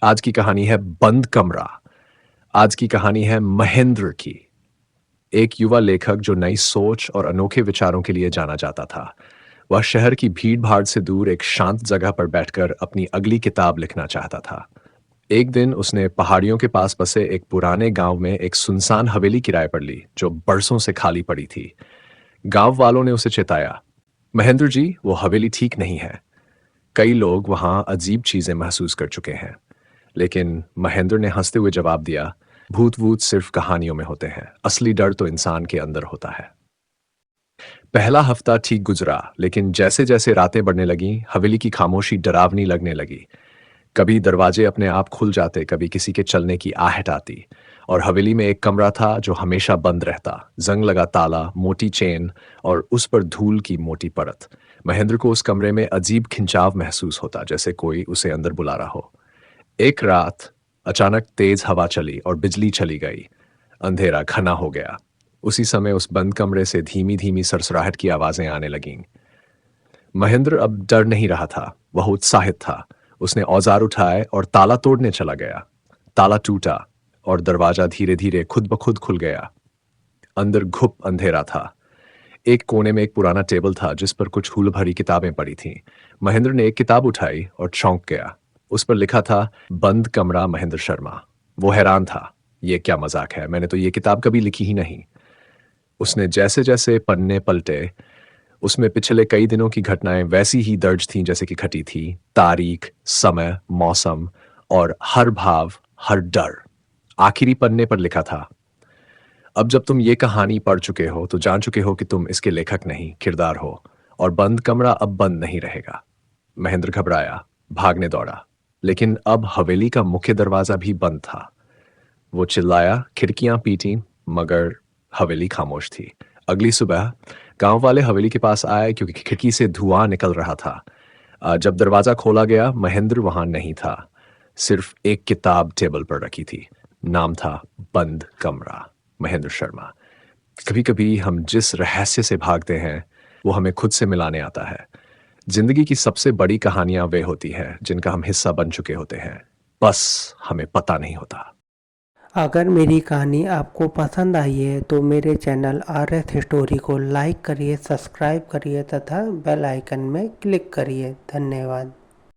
आज की कहानी है बंद कमरा। आज की कहानी है महेंद्र की। एक युवा लेखक जो नई सोच और अनोखे विचारों के लिए जाना जाता था। वह शहर की भीड़-भाड़ से दूर एक शांत जगह पर बैठकर अपनी अगली किताब लिखना चाहता था। एक दिन उसने पहाड़ियों के पास बसे एक पुराने गांव में एक सुनसान हवेली किराए पर ली, जो बरसों से खाली पड़ी थी। गांव वालों ने उसे चिताया, महेंद्र जी, वो हवेली ठीक नहीं है। कई लोग वहां अजीब चीजें महसूस कर चुके हैं। लेकिन महेंद्र ने हंसते हुए जवाब दिया, भूत वूत सिर्फ कहानियों में होते हैं, असली डर तो इंसान के अंदर होता है। पहला हफ्ता ठीक गुजरा, लेकिन जैसे जैसे रातें बढ़ने लगीं, हवेली की खामोशी डरावनी लगने लगी। कभी दरवाजे अपने आप खुल जाते, कभी किसी के चलने की आहट आती। और हवेली में एक कमरा था जो हमेशा बंद रहता, जंग लगा ताला, मोटी चेन और उस पर धूल की मोटी परत। महेंद्र को उस कमरे में अजीब खिंचाव महसूस होता, जैसे कोई उसे अंदर बुला रहा हो। एक रात अचानक तेज हवा चली और बिजली चली गई। अंधेरा घना हो गया। उसी समय उस बंद कमरे से धीमी धीमी सरसराहट की आवाजें आने लगीं। महेंद्र अब डर नहीं रहा था, वह उत्साहित था। उसने औजार उठाए और ताला तोड़ने चला गया। ताला टूटा और दरवाजा धीरे धीरे खुद ब खुद खुल गया। अंदर घुप अंधेरा था। एक कोने में एक पुराना टेबल था जिस पर कुछ हूल भरी किताबें पड़ी थीं। महेंद्र ने एक किताब उठाई और चौंक गया। उस पर लिखा था, बंद कमरा महेंद्र शर्मा। वो हैरान था, ये क्या मजाक है, मैंने तो ये किताब कभी लिखी ही नहीं। उसने जैसे जैसे पन्ने पलटे, उसमें पिछले कई दिनों की घटनाएं वैसी ही दर्ज थीं जैसे कि घटी थी। तारीख, समय, मौसम और हर भाव, हर डर। आखिरी पन्ने पर लिखा था, अब जब तुम ये कहानी पढ़ चुके हो तो जान चुके हो कि तुम इसके लेखक नहीं, किरदार हो। और बंद कमरा अब बंद नहीं रहेगा। महेंद्र घबराया, भागने दौड़ा। लेकिन अब हवेली का मुख्य दरवाजा भी बंद था। वो चिल्लाया, खिड़कियां पीटी, मगर हवेली खामोश थी। अगली सुबह गांव वाले हवेली के पास आए क्योंकि खिड़की से धुआं निकल रहा था। जब दरवाजा खोला गया, महेंद्र वहां नहीं था। सिर्फ एक किताब टेबल पर रखी थी। नाम था बंद कमरा, महेंद्र शर्मा। कभी कभी हम जिस रहस्य से भागते हैं वो हमें खुद से मिलाने आता है। जिंदगी की सबसे बड़ी कहानियां वे होती हैं जिनका हम हिस्सा बन चुके होते हैं, बस हमें पता नहीं होता। अगर मेरी कहानी आपको पसंद आई है तो मेरे चैनल आर एस स्टोरी को लाइक करिए, सब्सक्राइब करिए तथा बेल आइकन में क्लिक करिए। धन्यवाद।